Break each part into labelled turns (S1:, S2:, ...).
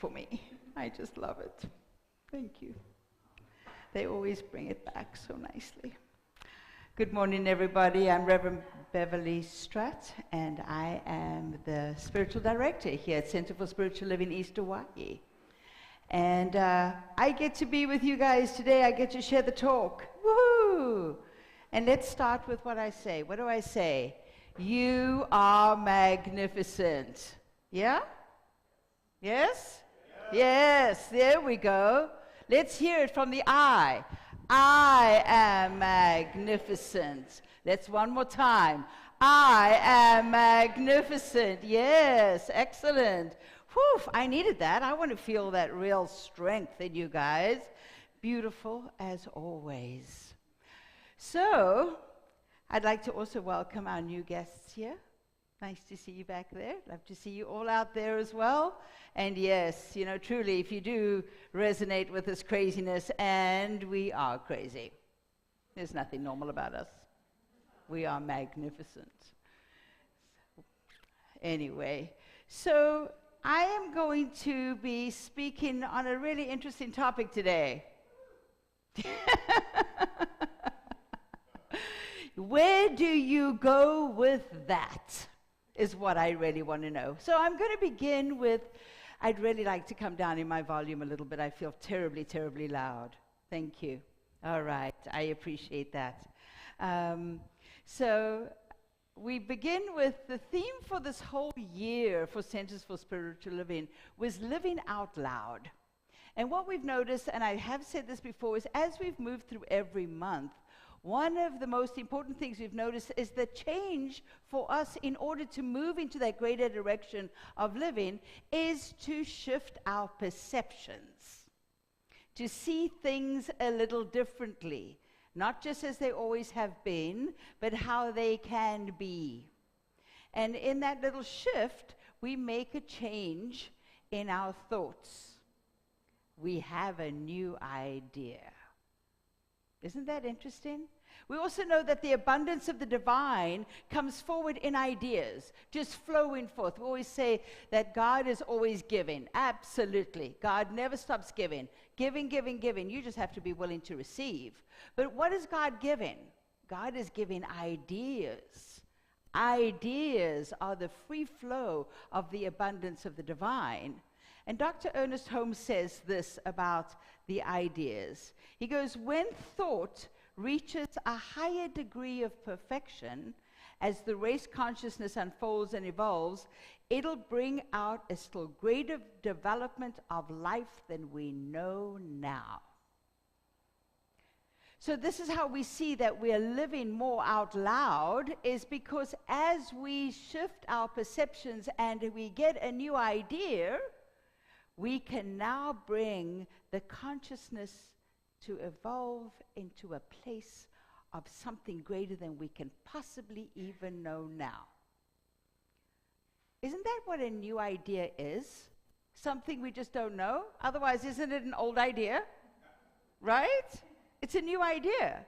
S1: for me. I just love it. Thank you. They always bring it back so nicely. Good morning, everybody. I'm Reverend Beverley Strutt, and I am the spiritual director here at Center for Spiritual Living East Hawaii. And I get to be with you guys today. I get to share the talk. Woohoo! And let's start with what I say. What do I say? You are magnificent. Yeah? Yes? Yes, there we go. Let's hear it from the I. I am magnificent. Let's one more time. I am magnificent. Yes, excellent. Whew, I needed that. I want to feel that real strength in you guys. Beautiful as always. So, I'd like to also welcome our new guests here. Nice to see you back there. Love to see you all out there as well. And yes, you know, truly, if you do resonate with this craziness, and we are crazy. There's nothing normal about us. We are magnificent. Anyway, so I am going to be speaking on a really interesting topic today. Where do you go with that? Is what I really want to know. So I'm going to begin with, I'd really like to come down in my volume a little bit. I feel terribly, terribly loud. Thank you. All right, I appreciate that. So we begin with the theme for this whole year for Centers for Spiritual Living was living out loud. And what we've noticed, and I have said this before, is as we've moved through every month, one of the most important things we've noticed is the change for us in order to move into that greater direction of living is to shift our perceptions, to see things a little differently, not just as they always have been, but how they can be. And in that little shift, we make a change in our thoughts. We have a new idea. Isn't that interesting? We also know that the abundance of the divine comes forward in ideas, just flowing forth. We always say that God is always giving. Absolutely. God never stops giving. Giving, giving, giving. You just have to be willing to receive. But what is God giving? God is giving ideas. Ideas are the free flow of the abundance of the divine. And Dr. Ernest Holmes says this about the ideas. He goes, when thought reaches a higher degree of perfection, as the race consciousness unfolds and evolves, it'll bring out a still greater development of life than we know now. So this is how we see that we are living more out loud, is because as we shift our perceptions and we get a new idea, we can now bring the consciousness to evolve into a place of something greater than we can possibly even know now. Isn't that what a new idea is? Something we just don't know? Otherwise, isn't it an old idea? Right? It's a new idea.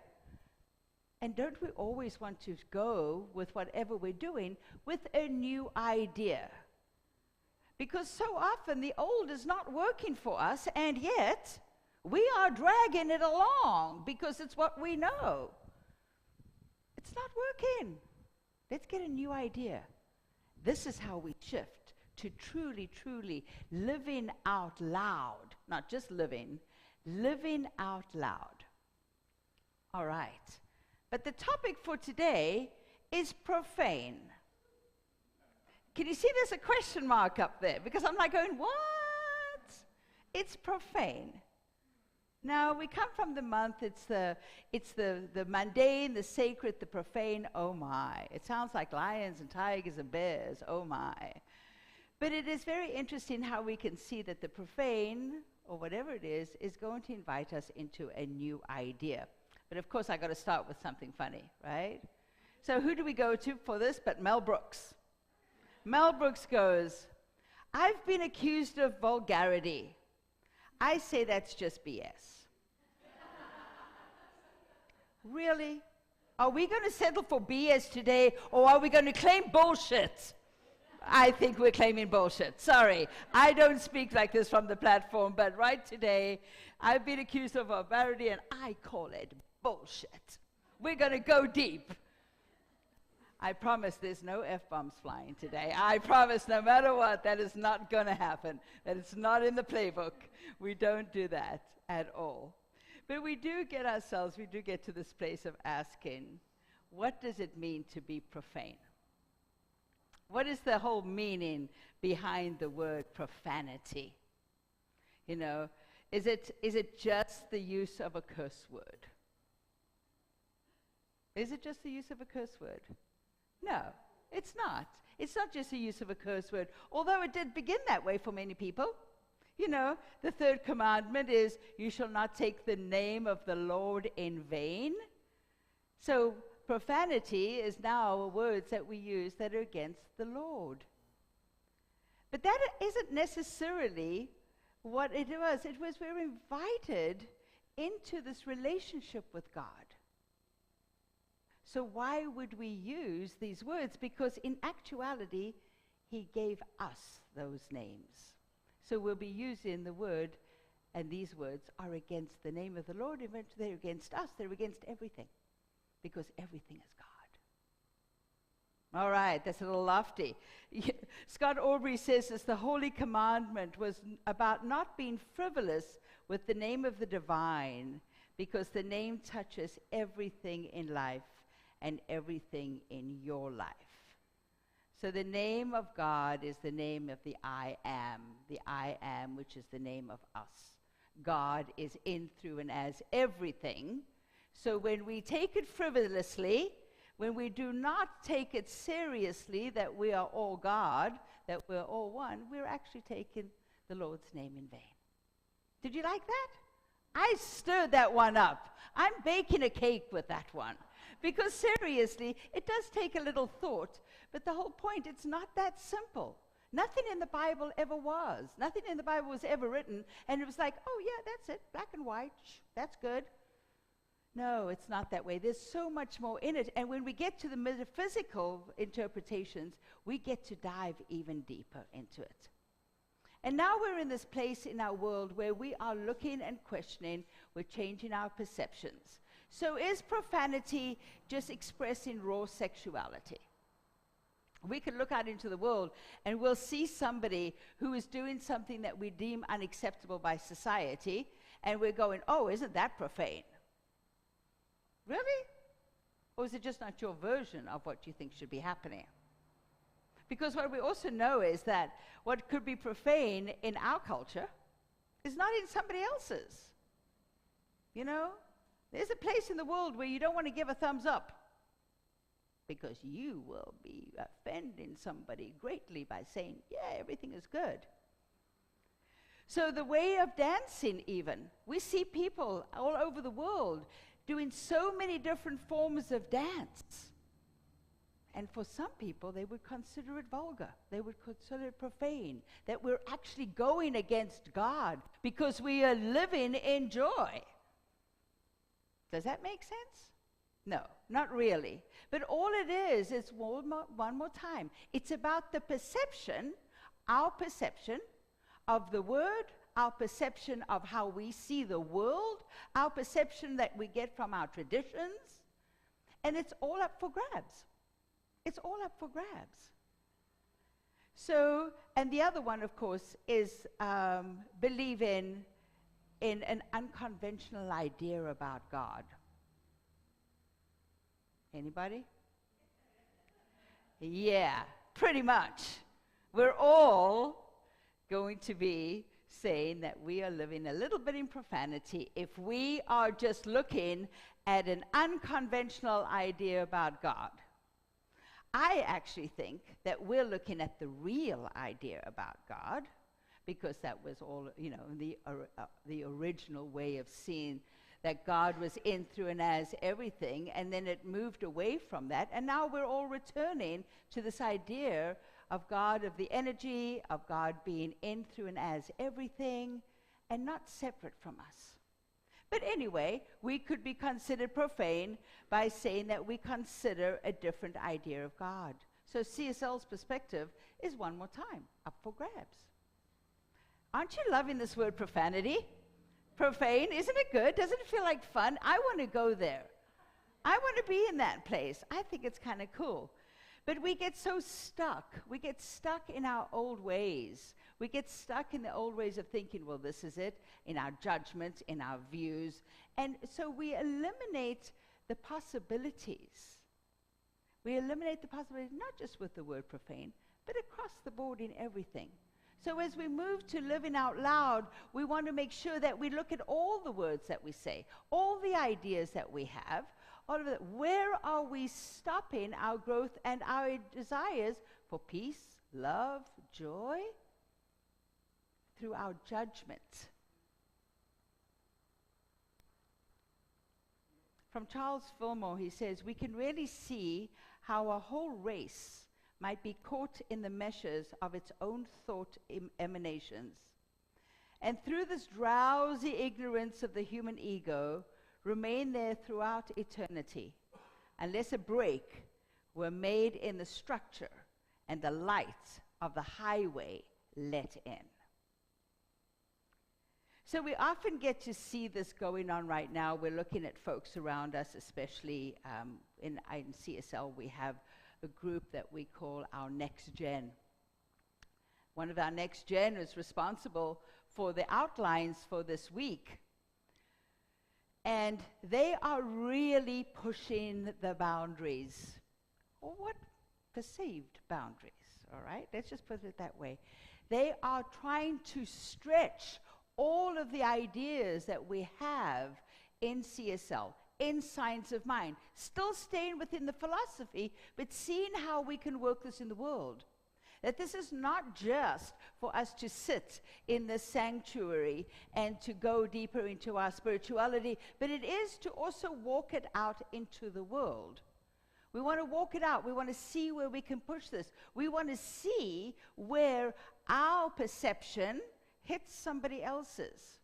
S1: And don't we always want to go with whatever we're doing with a new idea? Because so often the old is not working for us, and yet we are dragging it along because it's what we know. It's not working. Let's get a new idea. This is how we shift to truly, truly living out loud. Not just living out loud. All right. But the topic for today is profane. Can you see there's a question mark up there? Because I'm like going, what? It's profane. Now, we come from the month, it's the mundane, the sacred, the profane, oh my. It sounds like lions and tigers and bears, oh my. But it is very interesting how we can see that the profane, or whatever it is going to invite us into a new idea. But of course, I got to start with something funny, right? So who do we go to for this but Mel Brooks? Mel Brooks goes, I've been accused of vulgarity. I say that's just BS. Really? Are we going to settle for BS today, or are we going to claim bullshit? I think we're claiming bullshit. Sorry, I don't speak like this from the platform, but right today, I've been accused of barbarity, and I call it bullshit. We're going to go deep. I promise there's no F-bombs flying today. I promise no matter what, that is not going to happen. That it's not in the playbook. We don't do that at all. But we do get to this place of asking, what does it mean to be profane? What is the whole meaning behind the word profanity? You know, is it just the use of a curse word? Is it just the use of a curse word? No, it's not. It's not just the use of a curse word, although it did begin that way for many people. You know, the third commandment is, you shall not take the name of the Lord in vain. So profanity is now words that we use that are against the Lord. But that isn't necessarily what it was. It was we're invited into this relationship with God. So why would we use these words? Because in actuality, he gave us those names. So we'll be using the word, and these words are against the name of the Lord. They're against us. They're against everything, because everything is God. All right, that's a little lofty. Scott Aubrey says this: the Holy Commandment was about not being frivolous with the name of the divine, because the name touches everything in life and everything in your life. So the name of God is the name of the I am, which is the name of us. God is in, through, and as everything. So when we take it frivolously, when we do not take it seriously that we are all God, that we're all one, we're actually taking the Lord's name in vain. Did you like that? I stirred that one up. I'm baking a cake with that one. Because seriously, it does take a little thought, but the whole point, it's not that simple. Nothing in the Bible ever was. Nothing in the Bible was ever written, and it was like, oh yeah, that's it, black and white, that's good. No, it's not that way. There's so much more in it, and when we get to the metaphysical interpretations, we get to dive even deeper into it. And now we're in this place in our world where we are looking and questioning, we're changing our perceptions. So is profanity just expressing raw sexuality? We can look out into the world and we'll see somebody who is doing something that we deem unacceptable by society, and we're going, oh, isn't that profane? Really? Or is it just not your version of what you think should be happening? Because what we also know is that what could be profane in our culture is not in somebody else's. You know? There's a place in the world where you don't want to give a thumbs up, because you will be offending somebody greatly by saying, yeah, everything is good. So the way of dancing even, we see people all over the world doing so many different forms of dance. And for some people, they would consider it vulgar. They would consider it profane, that we're actually going against God because we are living in joy. Does that make sense? No, not really. But all it is one more time, it's about the perception, our perception of the word, our perception of how we see the world, our perception that we get from our traditions, and it's all up for grabs. It's all up for grabs. So, and the other one, of course, is believing in an unconventional idea about God. Anybody? Yeah, pretty much. We're all going to be saying that we are living a little bit in profanity if we are just looking at an unconventional idea about God. I actually think that we're looking at the real idea about God, because that was all, you know, the original way of seeing that God was in, through, and as everything, and then it moved away from that, and now we're all returning to this idea of God, of the energy, of God being in, through, and as everything, and not separate from us. But anyway, we could be considered profane by saying that we consider a different idea of God. So CSL's perspective is one more time up for grabs. Aren't you loving this word profanity? Profane, isn't it good? Doesn't it feel like fun? I want to go there. I want to be in that place. I think it's kind of cool. But we get so stuck. We get stuck in our old ways. We get stuck in the old ways of thinking, well, this is it, in our judgments, in our views. And so we eliminate the possibilities. We eliminate the possibilities, not just with the word profane, but across the board in everything. So as we move to living out loud, we want to make sure that we look at all the words that we say, all the ideas that we have, all of it. Where are we stopping our growth and our desires for peace, love, joy? Through our judgment. From Charles Fillmore, he says, we can really see how a whole race might be caught in the meshes of its own thought emanations. And through this drowsy ignorance of the human ego, remain there throughout eternity, unless a break were made in the structure and the light of the highway let in. So we often get to see this going on right now. We're looking at folks around us, especially in CSL, we have a group that we call our Next Gen. One of our Next Gen is responsible for the outlines for this week. And they are really pushing the boundaries, or what perceived boundaries, all right? Let's just put it that way. They are trying to stretch all of the ideas that we have in CSL, in Science of Mind, still staying within the philosophy, but seeing how we can work this in the world. That this is not just for us to sit in the sanctuary and to go deeper into our spirituality, but it is to also walk it out into the world. We want to walk it out. We want to see where we can push this. We want to see where our perception hits somebody else's.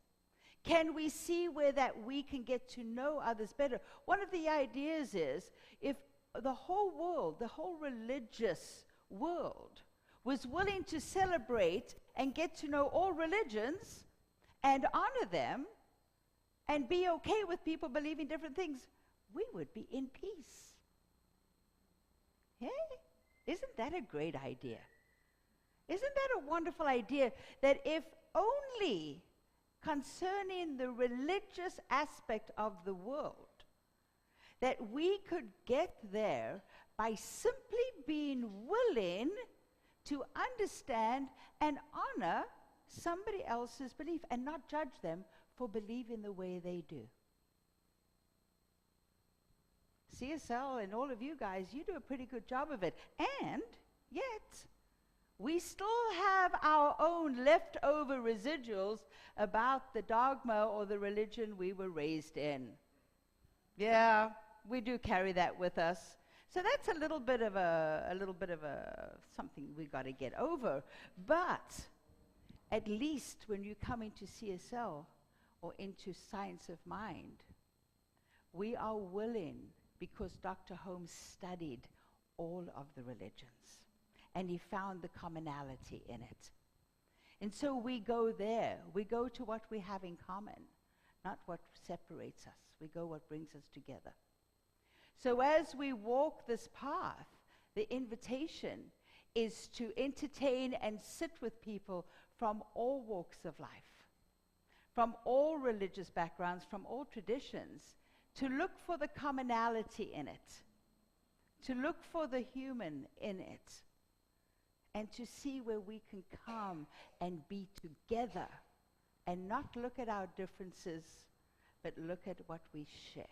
S1: Can we see where that we can get to know others better? One of the ideas is, if the whole world, the whole religious world, was willing to celebrate and get to know all religions and honor them and be okay with people believing different things, we would be in peace. Hey? Isn't that a great idea? Isn't that a wonderful idea that if only concerning the religious aspect of the world, that we could get there by simply being willing to understand and honor somebody else's belief and not judge them for believing the way they do. CSL and all of you guys, you do a pretty good job of it. And yet, we still have our own leftover residuals about the dogma or the religion we were raised in. Yeah, we do carry that with us. So that's a little bit of a something we got to get over. But at least when you come into CSL or into Science of Mind, we are willing, because Dr. Holmes studied all of the religions and he found the commonality in it. And so we go there. We go to what we have in common, not what separates us. We go what brings us together. So as we walk this path, the invitation is to entertain and sit with people from all walks of life, from all religious backgrounds, from all traditions, to look for the commonality in it, to look for the human in it, and to see where we can come and be together and not look at our differences, but look at what we share.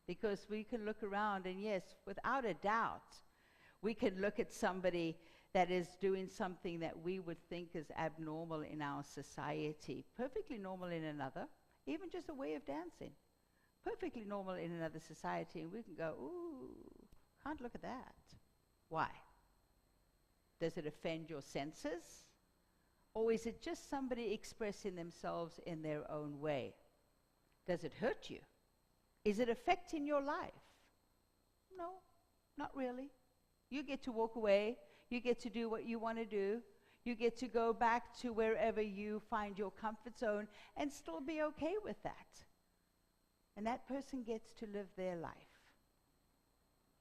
S1: Because we can look around and yes, without a doubt, we can look at somebody that is doing something that we would think is abnormal in our society, perfectly normal in another, even just a way of dancing, perfectly normal in another society, and we can go, ooh, can't look at that. Why? Does it offend your senses? Or is it just somebody expressing themselves in their own way? Does it hurt you? Is it affecting your life? No, not really. You get to walk away. You get to do what you want to do. You get to go back to wherever you find your comfort zone and still be okay with that. And that person gets to live their life.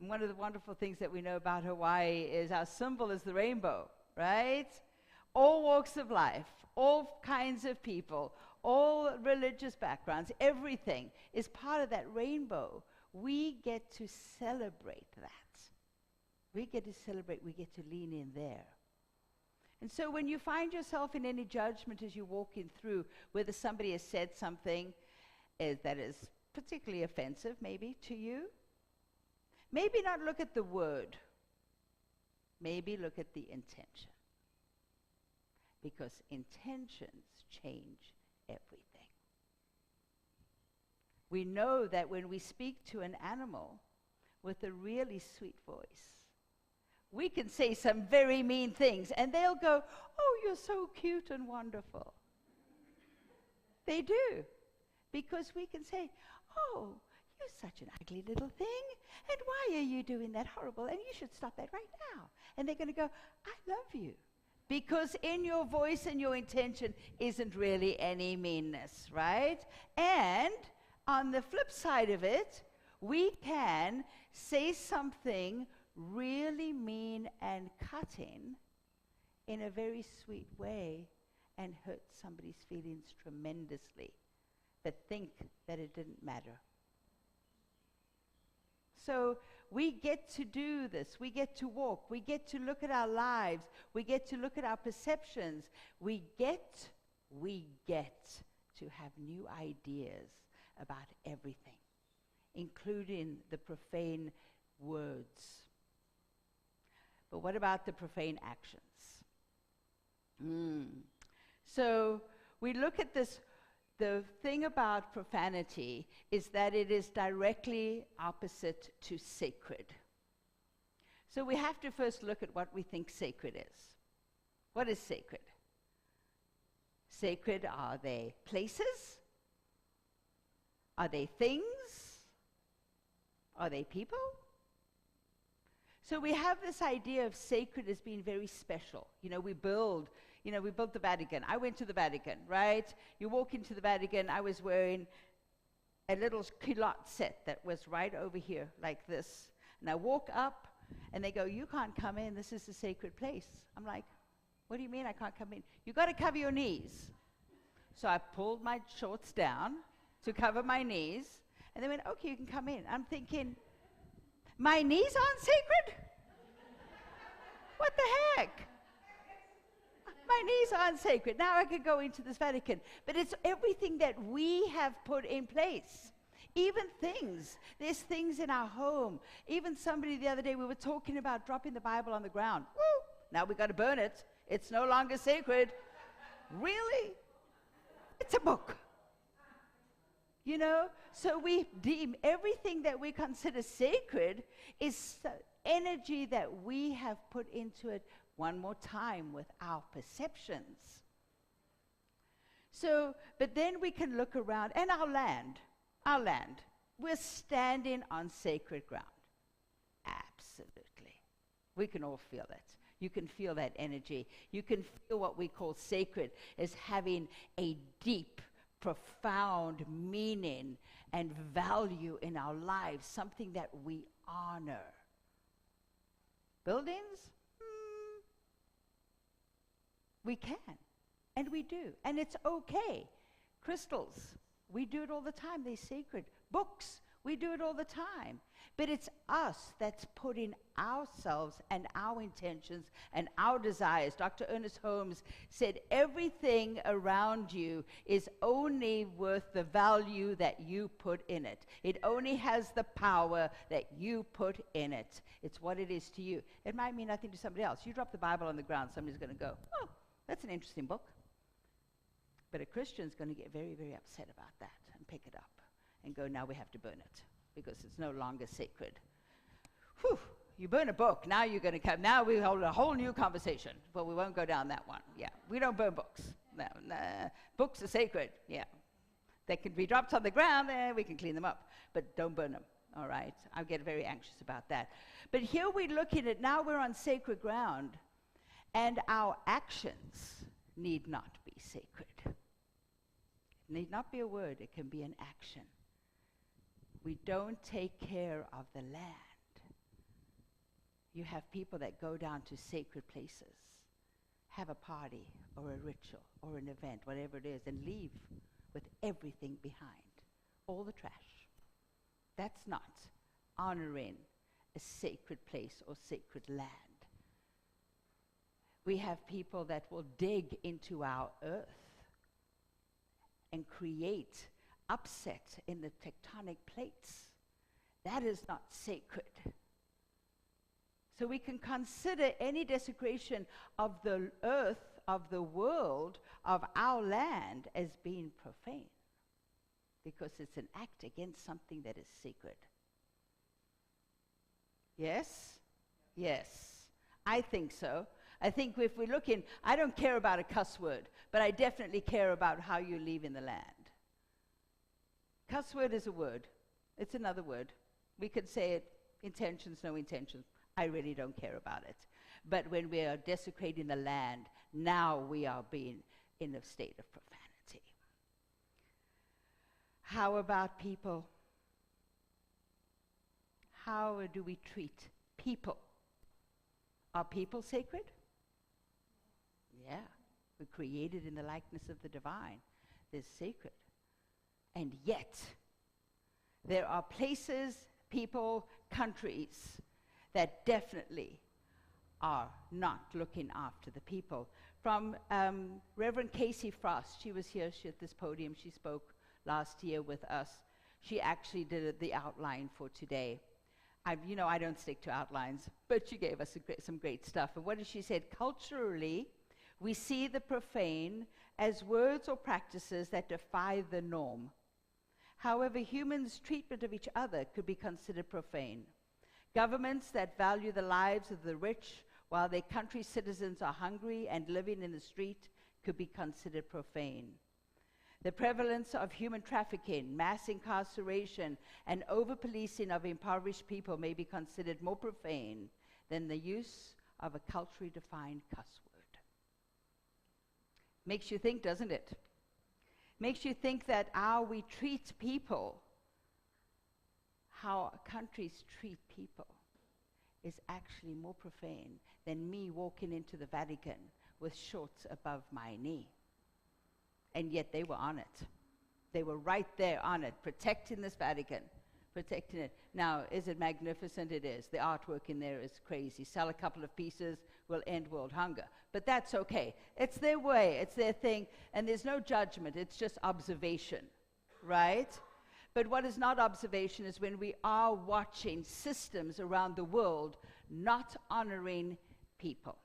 S1: And one of the wonderful things that we know about Hawaii is our symbol is the rainbow, right? All walks of life, all kinds of people, all religious backgrounds, everything is part of that rainbow. We get to celebrate that. We get to celebrate, we get to lean in there. And so when you find yourself in any judgment as you're walking through, whether somebody has said something that is particularly offensive maybe to you, maybe not look at the word, maybe look at the intention. Because intentions change everything. We know that when we speak to an animal with a really sweet voice, we can say some very mean things, and they'll go, "Oh, you're so cute and wonderful." They do, because we can say, "Oh, you're such an ugly little thing, and why are you doing that horrible, and you should stop that right now." And they're going to go, "I love you," because in your voice and your intention isn't really any meanness, right? And on the flip side of it, we can say something really mean and cutting in a very sweet way and hurt somebody's feelings tremendously, but think that it didn't matter. So we get to do this. We get to walk. We get to look at our lives. We get to look at our perceptions. We get to have new ideas about everything, including the profane words. But what about the profane actions? So we look at this. The thing about profanity is that it is directly opposite to sacred. So we have to first look at what we think sacred is. What is sacred? Sacred, are they places? Are they things? Are they people? So we have this idea of sacred as being very special. We built the Vatican. I went to the Vatican, right? You walk into the Vatican, I was wearing a little culotte set that was right over here, like this. And I walk up, and they go, "You can't come in, this is a sacred place." I'm like, "What do you mean I can't come in?" "You got to cover your knees." So I pulled my shorts down to cover my knees, and they went, "Okay, you can come in." I'm thinking, my knees aren't sacred? What the heck? My knees aren't sacred. Now I could go into this Vatican. But it's everything that we have put in place. Even things. There's things in our home. Even somebody the other day, we were talking about dropping the Bible on the ground. Woo! Now we got to burn it. It's no longer sacred. Really? It's a book. So we deem everything that we consider sacred is energy that we have put into it one more time with our perceptions. So, but then we can look around, and our land, we're standing on sacred ground. Absolutely. We can all feel it. You can feel that energy. You can feel what we call sacred as having a deep, profound meaning and value in our lives, something that we honor. Buildings? We can, and we do, and it's okay. Crystals, we do it all the time. They're sacred. Books, we do it all the time. But it's us that's putting ourselves and our intentions and our desires. Dr. Ernest Holmes said, everything around you is only worth the value that you put in it. It only has the power that you put in it. It's what it is to you. It might mean nothing to somebody else. You drop the Bible on the ground, somebody's going to go, "Oh, that's an interesting book." But a Christian's going to get very, very upset about that and pick it up and go, "Now we have to burn it because it's no longer sacred." Whew, you burn a book, now you're going to come, now we hold a whole new conversation. Well, we won't go down that one. Yeah, we don't burn books. No, books are sacred. Yeah, they can be dropped on the ground, we can clean them up, but don't burn them. all right? I get very anxious about that. But here we're looking at, now we're on sacred ground, and our actions need not be sacred. It need not be a word, it can be an action. We don't take care of the land. You have people that go down to sacred places, have a party or a ritual or an event, whatever it is, and leave with everything behind, all the trash. That's not honoring a sacred place or sacred land. We have people that will dig into our earth and create upset in the tectonic plates. That is not sacred. So we can consider any desecration of the earth, of the world, of our land as being profane, because it's an act against something that is sacred. Yes? Yes. I think so. I think if we're looking, I don't care about a cuss word, but I definitely care about how you live in the land. Cuss word is a word. It's another word. We could say it, intentions, no intentions. I really don't care about it. But when we are desecrating the land, now we are being in a state of profanity. How about people? How do we treat people? Are people sacred? Yeah. We're created in the likeness of the divine. They're sacred. And yet, there are places, people, countries that definitely are not looking after the people. From Reverend Casey Frost, she was here at this podium, she spoke last year with us. She actually did the outline for today. I don't stick to outlines, but she gave us some great stuff. And what did she say? Culturally, we see the profane as words or practices that defy the norm. However, humans' treatment of each other could be considered profane. Governments that value the lives of the rich while their country's citizens are hungry and living in the street could be considered profane. The prevalence of human trafficking, mass incarceration, and over-policing of impoverished people may be considered more profane than the use of a culturally defined cuss word. Makes you think, doesn't it? Makes you think that how we treat people, how countries treat people, is actually more profane than me walking into the Vatican with shorts above my knee. And yet they were on it. They were right there on it, protecting this Vatican, protecting it. Now, is it magnificent? It is. The artwork in there is crazy. Sell a couple of pieces, we'll end world hunger. But that's okay. It's their way. It's their thing. And there's no judgment. It's just observation, right? But what is not observation is when we are watching systems around the world not honoring people.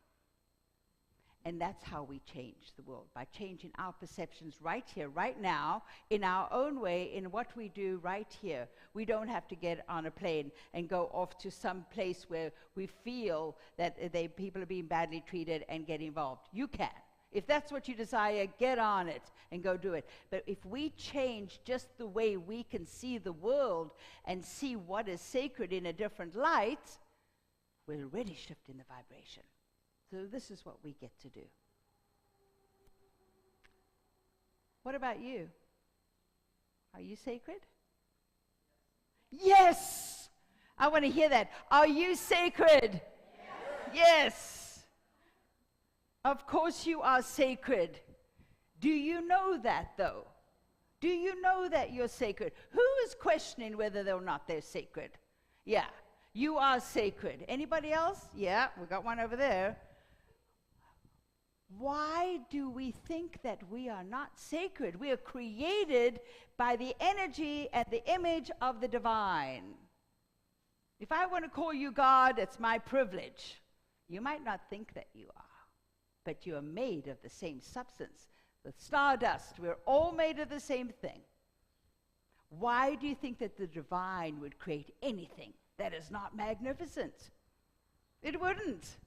S1: And that's how we change the world, by changing our perceptions right here, right now, in our own way, in what we do right here. We don't have to get on a plane and go off to some place where we feel that people are being badly treated and get involved. You can. If that's what you desire, get on it and go do it. But if we change just the way we can see the world and see what is sacred in a different light, we're already shifting the vibration. So this is what we get to do. What about you? Are you sacred? Yes! I want to hear that. Are you sacred? Yes! Of course you are sacred. Do you know that, though? Do you know that you're sacred? Who is questioning whether or not they're sacred? Yeah, you are sacred. Anybody else? Yeah, we got one over there. Why do we think that we are not sacred? We are created by the energy and the image of the divine. If I want to call you God, it's my privilege. You might not think that you are, but you are made of the same substance. The stardust, we're all made of the same thing. Why do you think that the divine would create anything that is not magnificent? It wouldn't.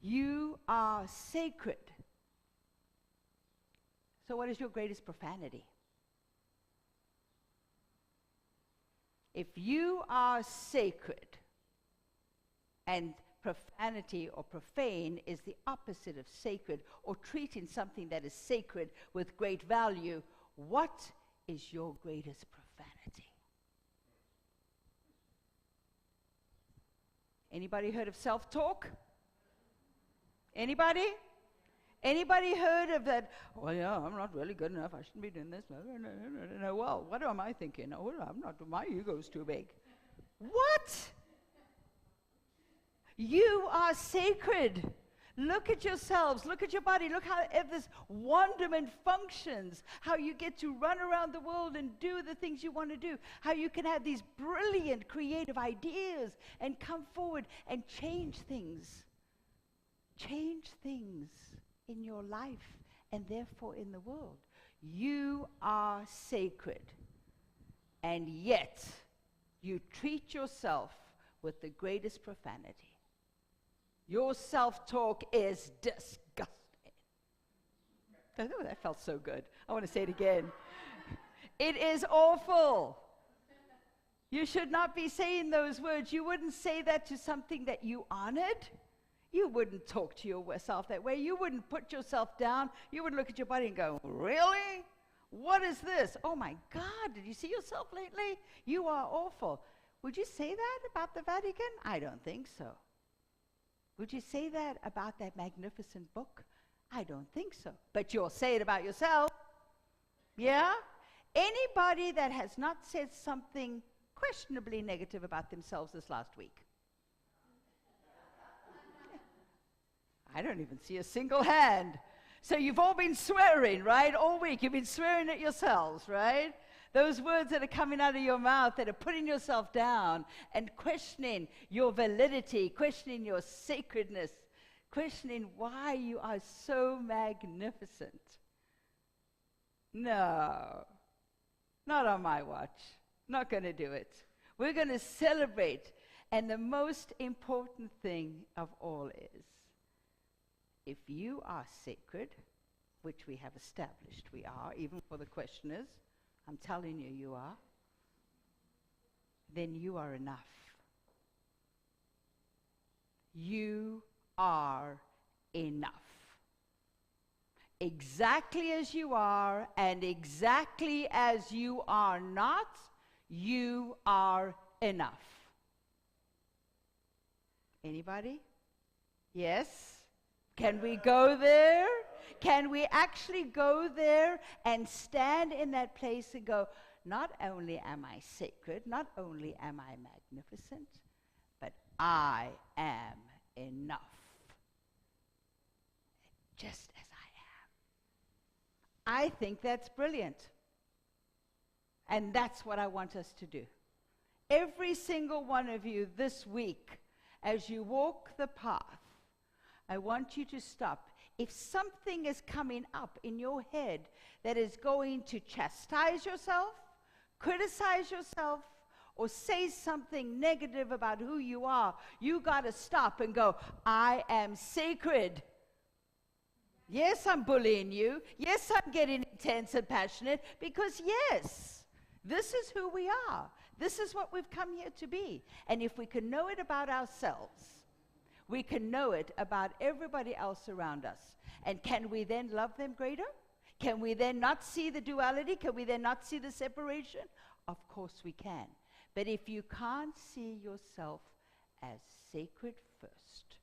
S1: You are sacred. So what is your greatest profanity? If you are sacred, and profanity or profane is the opposite of sacred, or treating something that is sacred with great value, what is your greatest profanity? Anybody heard of self-talk? Anybody? Anybody heard of that? Well, yeah, I'm not really good enough. I shouldn't be doing this. No, well, what am I thinking? Oh, I'm not. My ego's too big. What? You are sacred. Look at yourselves. Look at your body. Look how this wonderment functions. How you get to run around the world and do the things you want to do. How you can have these brilliant creative ideas and come forward and change things. Change things in your life and therefore in the world. You are sacred. And yet, you treat yourself with the greatest profanity. Your self-talk is disgusting. Oh, that felt so good. I want to say it again. It is awful. You should not be saying those words. You wouldn't say that to something that you honored. You wouldn't talk to yourself that way. You wouldn't put yourself down. You would look at your body and go, really? What is this? Oh my God, did you see yourself lately? You are awful. Would you say that about the Vatican? I don't think so. Would you say that about that magnificent book? I don't think so. But you'll say it about yourself. Yeah? Anybody that has not said something questionably negative about themselves this last week? I don't even see a single hand. So you've all been swearing, right? All week you've been swearing at yourselves, right? Those words that are coming out of your mouth that are putting yourself down and questioning your validity, questioning your sacredness, questioning why you are so magnificent. No, not on my watch. Not going to do it. We're going to celebrate. And the most important thing of all is, if you are sacred, which we have established we are, even for the questioners, I'm telling you, you are, then you are enough. You are enough. Exactly as you are, and exactly as you are not, you are enough. Anybody? Yes? Can we go there? Can we actually go there and stand in that place and go, not only am I sacred, not only am I magnificent, but I am enough. Just as I am. I think that's brilliant. And that's what I want us to do. Every single one of you this week, as you walk the path, I want you to stop. If something is coming up in your head that is going to chastise yourself, criticize yourself, or say something negative about who you are, you got to stop and go, I am sacred. Yes, I'm bullying you. Yes, I'm getting intense and passionate, because yes, this is who we are. This is what we've come here to be. And if we can know it about ourselves, we can know it about everybody else around us. And can we then love them greater? Can we then not see the duality? Can we then not see the separation? Of course we can. But if you can't see yourself as sacred first,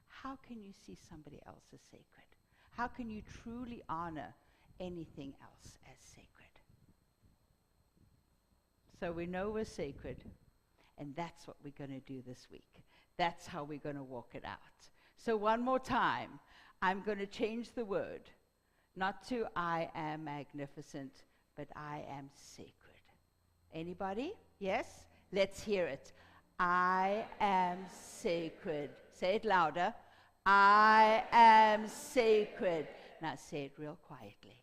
S1: how can you see somebody else as sacred? How can you truly honor anything else as sacred? So we know we're sacred, and that's what we're going to do this week. That's how we're going to walk it out. So one more time, I'm going to change the word, not to I am magnificent, but I am sacred. Anybody? Yes? Let's hear it. I am sacred. Say it louder. I am sacred. Now say it real quietly.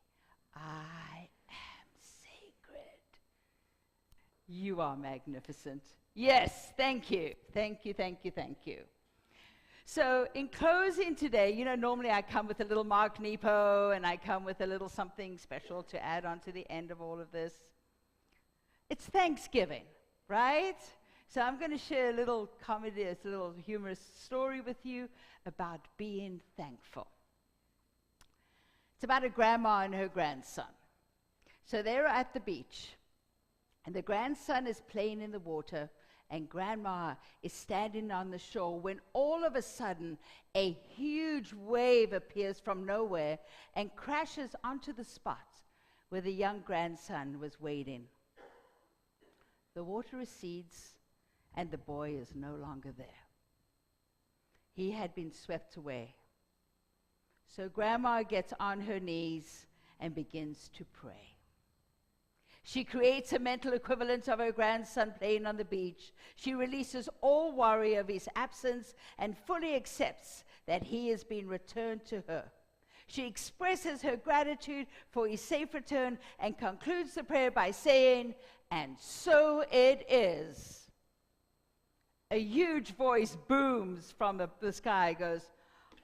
S1: I am sacred. You are magnificent. Yes, thank you. Thank you, thank you, thank you. So in closing today, you know, normally I come with a little Mark Nepo, and I come with a little something special to add on to the end of all of this. It's Thanksgiving. right? So I'm going to share a little comedy, a little humorous story with you about being thankful. It's about a grandma and her grandson. So they're at the beach, and the grandson is playing in the water, and grandma is standing on the shore when all of a sudden a huge wave appears from nowhere and crashes onto the spot where the young grandson was wading. The water recedes, and the boy is no longer there. He had been swept away. So grandma gets on her knees and begins to pray. She creates a mental equivalent of her grandson playing on the beach. She releases all worry of his absence and fully accepts that he is being returned to her. She expresses her gratitude for his safe return and concludes the prayer by saying, "And so it is." A huge voice booms from the sky, goes,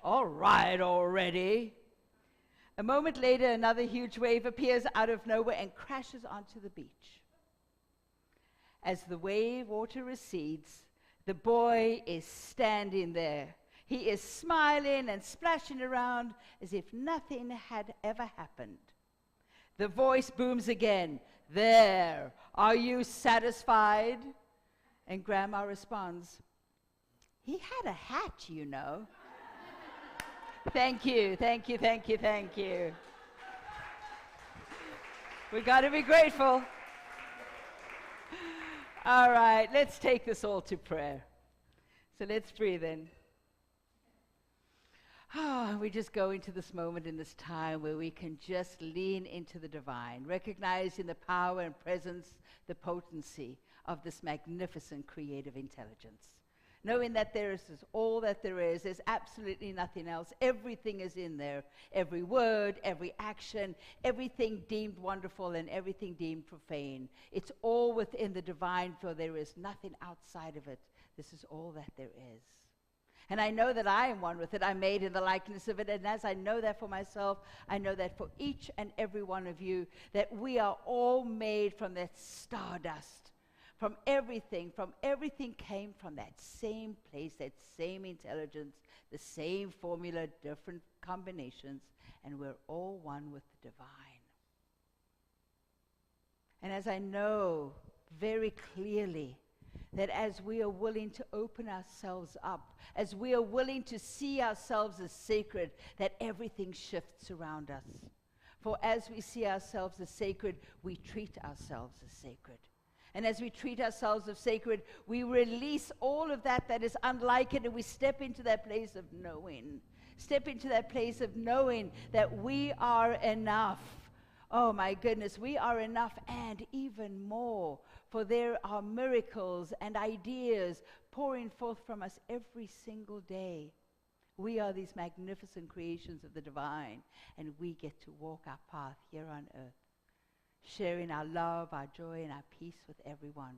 S1: "All right already." A moment later, another huge wave appears out of nowhere and crashes onto the beach. As the wave water recedes, the boy is standing there. He is smiling and splashing around as if nothing had ever happened. The voice booms again, "There, are you satisfied?" And grandma responds, "He had a hat, you know." Thank you, thank you, thank you, thank you. We got to be grateful. All right, let's take this all to prayer. So let's breathe in. We just go into this moment in this time where we can just lean into the divine, recognizing the power and presence, the potency of this magnificent creative intelligence. Knowing that there is all that there is, there's absolutely nothing else. Everything is in there. Every word, every action, everything deemed wonderful and everything deemed profane. It's all within the divine, for there is nothing outside of it. This is all that there is. And I know that I am one with it. I'm made in the likeness of it. And as I know that for myself, I know that for each and every one of you, that we are all made from that stardust. From everything came from that same place, that same intelligence, the same formula, different combinations, and we're all one with the divine. And as I know very clearly that as we are willing to open ourselves up, as we are willing to see ourselves as sacred, that everything shifts around us. For as we see ourselves as sacred, we treat ourselves as sacred. And as we treat ourselves as sacred, we release all of that that is unlike it, and we step into that place of knowing. Step into that place of knowing that we are enough. Oh my goodness, we are enough and even more. For there are miracles and ideas pouring forth from us every single day. We are these magnificent creations of the divine, and we get to walk our path here on earth, sharing our love, our joy, and our peace with everyone,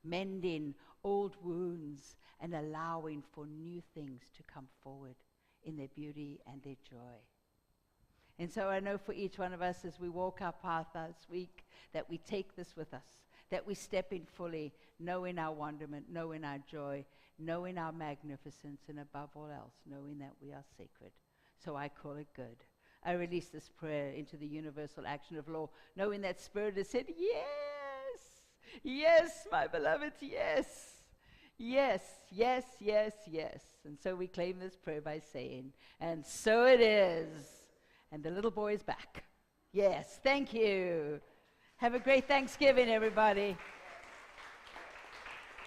S1: mending old wounds and allowing for new things to come forward in their beauty and their joy. And so I know for each one of us as we walk our path this week, that we take this with us, that we step in fully, knowing our wonderment, knowing our joy, knowing our magnificence, and above all else, knowing that we are sacred. So I call it good. I release this prayer into the universal action of law, knowing that Spirit has said, yes, yes, my beloved, yes, yes, yes, yes, yes. And so we claim this prayer by saying, and so it is. And the little boy is back. Yes, thank you. Have a great Thanksgiving, everybody.